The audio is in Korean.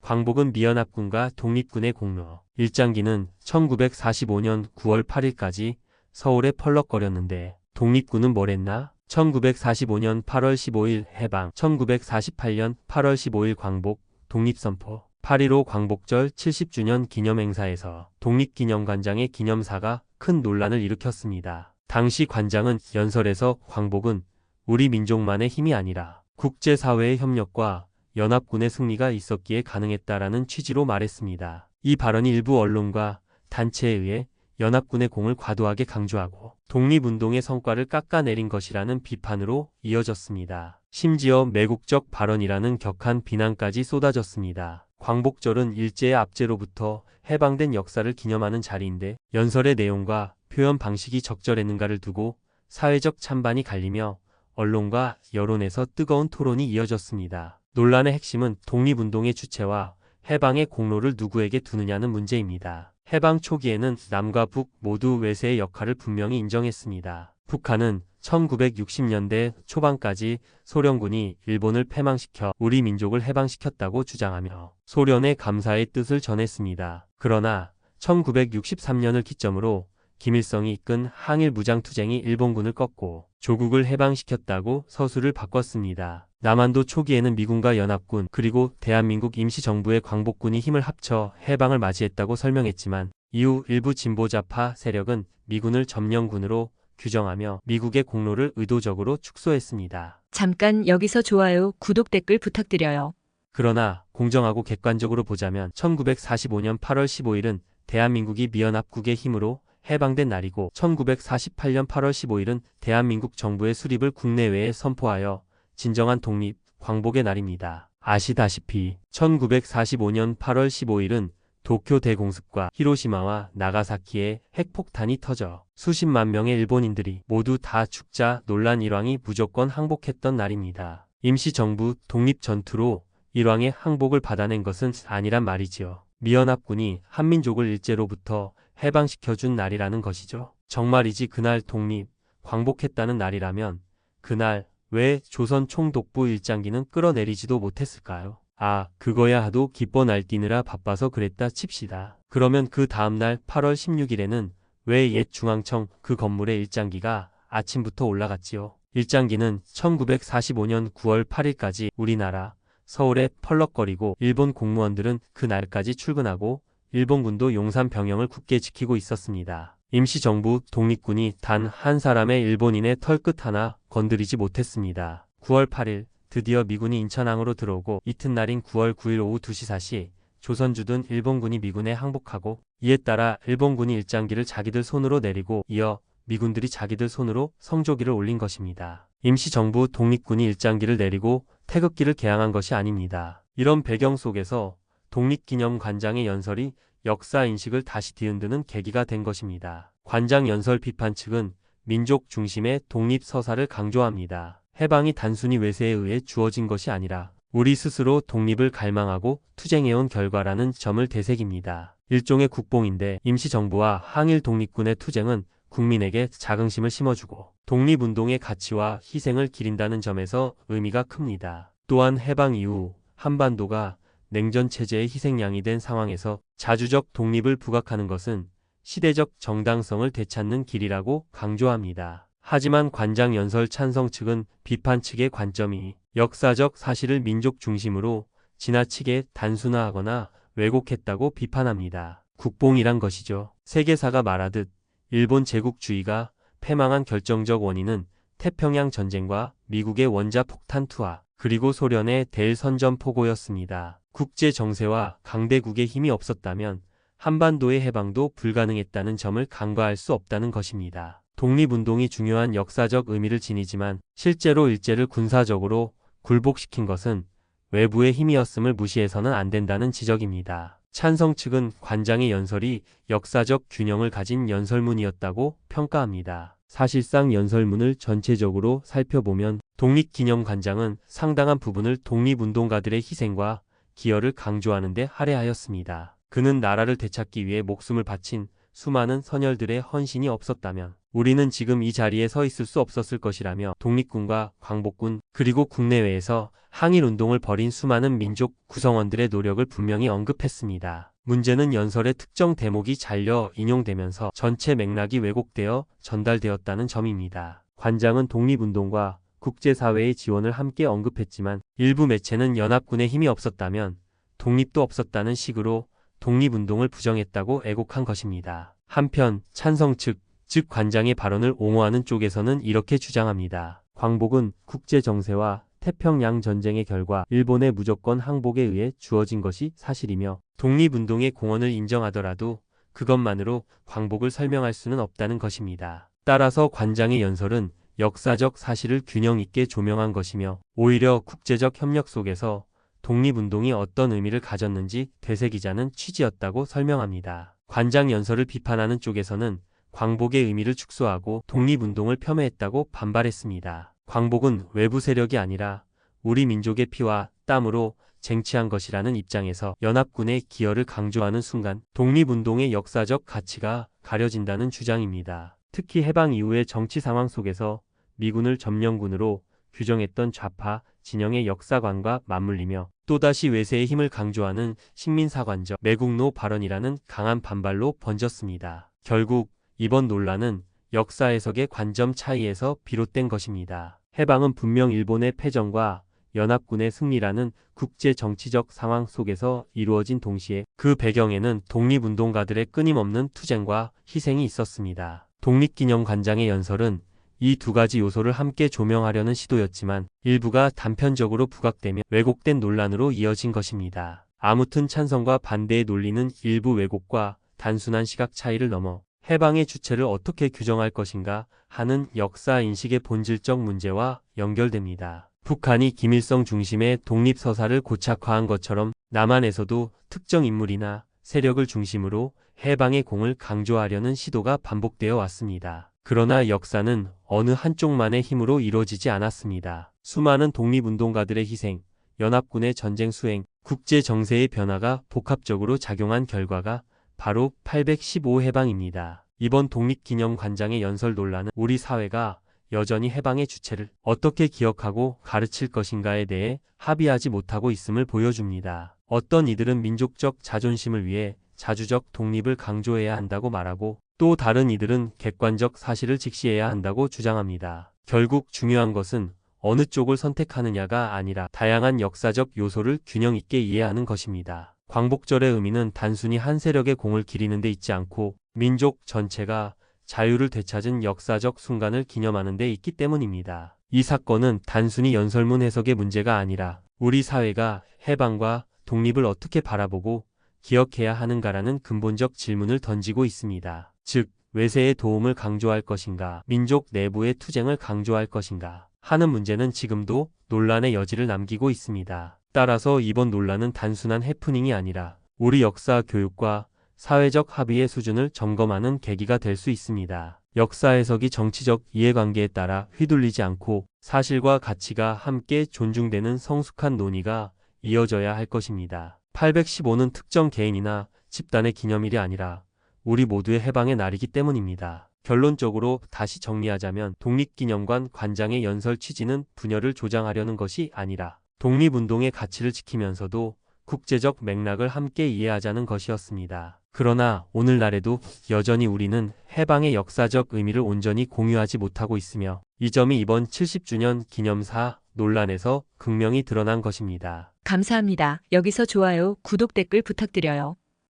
광복은 미연합군과 독립군의 공로. 일장기는 1945년 9월 8일까지 서울에 펄럭거렸는데 독립군은 뭘 했나? 1945년 8월 15일 해방, 1948년 8월 15일 광복, 독립선포. 8.15 광복절 70주년 기념행사에서 독립기념관장의 기념사가 큰 논란을 일으켰습니다. 당시 관장은 연설에서 광복은 우리 민족만의 힘이 아니라 국제사회의 협력과 연합군의 승리가 있었기에 가능했다라는 취지로 말했습니다. 이 발언이 일부 언론과 단체에 의해 연합군의 공을 과도하게 강조하고 독립운동의 성과를 깎아내린 것이라는 비판으로 이어졌습니다. 심지어 매국적 발언이라는 격한 비난까지 쏟아졌습니다. 광복절은 일제의 압제로부터 해방된 역사를 기념하는 자리인데 연설의 내용과 표현 방식이 적절했는가를 두고 사회적 찬반이 갈리며 언론과 여론에서 뜨거운 토론이 이어졌습니다. 논란의 핵심은 독립운동의 주체와 해방의 공로를 누구에게 두느냐는 문제입니다. 해방 초기에는 남과 북 모두 외세의 역할을 분명히 인정했습니다. 북한은 1960년대 초반까지 소련군이 일본을 패망시켜 우리 민족을 해방시켰다고 주장하며 소련의 감사의 뜻을 전했습니다. 그러나 1963년을 기점으로 김일성이 이끈 항일 무장투쟁이 일본군을 꺾고 조국을 해방시켰다고 서술을 바꿨습니다. 남한도 초기에는 미군과 연합군 그리고 대한민국 임시정부의 광복군이 힘을 합쳐 해방을 맞이했다고 설명했지만 이후 일부 진보좌파 세력은 미군을 점령군으로 규정하며 미국의 공로를 의도적으로 축소했습니다. 잠깐 여기서 좋아요, 구독, 댓글 부탁드려요. 그러나 공정하고 객관적으로 보자면 1945년 8월 15일은 대한민국이 미연합국의 힘으로 해방된 날이고 1948년 8월 15일은 대한민국 정부의 수립을 국내외에 선포하여 진정한 독립, 광복의 날입니다. 아시다시피 1945년 8월 15일은 도쿄 대공습과 히로시마와 나가사키에 핵폭탄이 터져 수십만 명의 일본인들이 모두 다 죽자 논란 일왕이 무조건 항복했던 날입니다. 임시정부 독립전투로 일왕의 항복을 받아낸 것은 아니란 말이지요. 미연합군이 한민족을 일제로부터 해방시켜준 날이라는 것이죠. 정말이지 그날 독립, 광복했다는 날이라면 그날 왜 조선 총독부 일장기는 끌어내리지도 못했을까요? 아, 그거야 하도 기뻐 날뛰느라 바빠서 그랬다 칩시다. 그러면 그 다음날 8월 16일에는 왜 옛 중앙청 그 건물의 일장기가 아침부터 올라갔지요? 일장기는 1945년 9월 8일까지 우리나라 서울에 펄럭거리고 일본 공무원들은 그날까지 출근하고 일본군도 용산 병영을 굳게 지키고 있었습니다. 임시정부 독립군이 단 한 사람의 일본인의 털끝 하나 건드리지 못했습니다. 9월 8일 드디어 미군이 인천항으로 들어오고 이튿날인 9월 9일 오후 2시 4시 조선주둔 일본군이 미군에 항복하고 이에 따라 일본군이 일장기를 자기들 손으로 내리고 이어 미군들이 자기들 손으로 성조기를 올린 것입니다. 임시정부 독립군이 일장기를 내리고 태극기를 개항한 것이 아닙니다. 이런 배경 속에서 독립기념관장의 연설이 역사인식을 다시 뒤흔드는 계기가 된 것입니다. 관장 연설 비판 측은 민족 중심의 독립서사를 강조합니다. 해방이 단순히 외세에 의해 주어진 것이 아니라 우리 스스로 독립을 갈망하고 투쟁해온 결과라는 점을 되새깁니다. 일종의 국뽕인데 임시정부와 항일 독립군의 투쟁은 국민에게 자긍심을 심어주고 독립운동의 가치와 희생을 기린다는 점에서 의미가 큽니다. 또한 해방 이후 한반도가 냉전체제의 희생양이 된 상황에서 자주적 독립을 부각하는 것은 시대적 정당성을 되찾는 길이라고 강조합니다. 하지만 관장 연설 찬성 측은 비판 측의 관점이 역사적 사실을 민족 중심으로 지나치게 단순화하거나 왜곡했다고 비판합니다. 국뽕이란 것이죠. 세계사가 말하듯 일본 제국주의가 패망한 결정적 원인은 태평양 전쟁과 미국의 원자 폭탄 투하 그리고 소련의 대일선전포고였습니다. 국제 정세와 강대국의 힘이 없었다면 한반도의 해방도 불가능했다는 점을 간과할 수 없다는 것입니다. 독립운동이 중요한 역사적 의미를 지니지만 실제로 일제를 군사적으로 굴복시킨 것은 외부의 힘이었음을 무시해서는 안 된다는 지적입니다. 찬성 측은 관장의 연설이 역사적 균형을 가진 연설문이었다고 평가합니다. 사실상 연설문을 전체적으로 살펴보면 독립기념관장은 상당한 부분을 독립운동가들의 희생과 기여를 강조하는 데 할애하였습니다. 그는 나라를 되찾기 위해 목숨을 바친 수많은 선열들의 헌신이 없었다면 우리는 지금 이 자리에 서 있을 수 없었을 것이라며 독립군과 광복군 그리고 국내외에서 항일운동을 벌인 수많은 민족 구성원들의 노력을 분명히 언급했습니다. 문제는 연설의 특정 대목이 잘려 인용되면서 전체 맥락이 왜곡되어 전달되었다는 점입니다. 관장은 독립운동과 국제사회의 지원을 함께 언급했지만 일부 매체는 연합군의 힘이 없었다면 독립도 없었다는 식으로 독립운동을 부정했다고 애곡한 것입니다. 한편 찬성 측, 즉 관장의 발언을 옹호하는 쪽에서는 이렇게 주장합니다. 광복은 국제정세와 태평양 전쟁의 결과 일본의 무조건 항복에 의해 주어진 것이 사실이며 독립운동의 공헌을 인정하더라도 그것만으로 광복을 설명할 수는 없다는 것입니다. 따라서 관장의 연설은 역사적 사실을 균형 있게 조명한 것이며 오히려 국제적 협력 속에서 독립운동이 어떤 의미를 가졌는지 되새기자는 취지였다고 설명합니다. 관장 연설을 비판하는 쪽에서는 광복의 의미를 축소하고 독립운동을 폄훼했다고 반발했습니다. 광복은 외부 세력이 아니라 우리 민족의 피와 땀으로 쟁취한 것이라는 입장에서 연합군의 기여를 강조하는 순간 독립운동의 역사적 가치가 가려진다는 주장입니다. 특히 해방 이후의 정치 상황 속에서 미군을 점령군으로 규정했던 좌파 진영의 역사관과 맞물리며 또다시 외세의 힘을 강조하는 식민사관적 매국노 발언이라는 강한 반발로 번졌습니다. 결국 이번 논란은 역사 해석의 관점 차이에서 비롯된 것입니다. 해방은 분명 일본의 패전과 연합군의 승리라는 국제 정치적 상황 속에서 이루어진 동시에 그 배경에는 독립운동가들의 끊임없는 투쟁과 희생이 있었습니다. 독립기념관장의 연설은 이 두 가지 요소를 함께 조명하려는 시도였지만 일부가 단편적으로 부각되며 왜곡된 논란으로 이어진 것입니다. 아무튼 찬성과 반대의 논리는 일부 왜곡과 단순한 시각 차이를 넘어 해방의 주체를 어떻게 규정할 것인가 하는 역사 인식의 본질적 문제와 연결됩니다. 북한이 김일성 중심의 독립서사를 고착화한 것처럼 남한에서도 특정 인물이나 세력을 중심으로 해방의 공을 강조하려는 시도가 반복되어 왔습니다. 그러나 역사는 어느 한쪽만의 힘으로 이루어지지 않았습니다. 수많은 독립운동가들의 희생, 연합군의 전쟁 수행, 국제 정세의 변화가 복합적으로 작용한 결과가 바로 815 해방입니다. 이번 독립기념관장의 연설 논란은 우리 사회가 여전히 해방의 주체를 어떻게 기억하고 가르칠 것인가에 대해 합의하지 못하고 있음을 보여줍니다. 어떤 이들은 민족적 자존심을 위해 자주적 독립을 강조해야 한다고 말하고 또 다른 이들은 객관적 사실을 직시해야 한다고 주장합니다. 결국 중요한 것은 어느 쪽을 선택하느냐가 아니라 다양한 역사적 요소를 균형 있게 이해하는 것입니다. 광복절의 의미는 단순히 한 세력의 공을 기리는 데 있지 않고 민족 전체가 자유를 되찾은 역사적 순간을 기념하는 데 있기 때문입니다. 이 사건은 단순히 연설문 해석의 문제가 아니라 우리 사회가 해방과 독립을 어떻게 바라보고 기억해야 하는가라는 근본적 질문을 던지고 있습니다. 즉, 외세의 도움을 강조할 것인가, 민족 내부의 투쟁을 강조할 것인가 하는 문제는 지금도 논란의 여지를 남기고 있습니다. 따라서 이번 논란은 단순한 해프닝이 아니라 우리 역사 교육과 사회적 합의의 수준을 점검하는 계기가 될 수 있습니다. 역사 해석이 정치적 이해관계에 따라 휘둘리지 않고 사실과 가치가 함께 존중되는 성숙한 논의가 이어져야 할 것입니다. 815는 특정 개인이나 집단의 기념일이 아니라 우리 모두의 해방의 날이기 때문입니다. 결론적으로 다시 정리하자면 독립기념관 관장의 연설 취지는 분열을 조장하려는 것이 아니라 독립운동의 가치를 지키면서도 국제적 맥락을 함께 이해하자는 것이었습니다. 그러나 오늘날에도 여전히 우리는 해방의 역사적 의미를 온전히 공유하지 못하고 있으며 이 점이 이번 70주년 기념사 논란에서 극명히 드러난 것입니다. 감사합니다. 여기서 좋아요, 구독, 댓글 부탁드려요.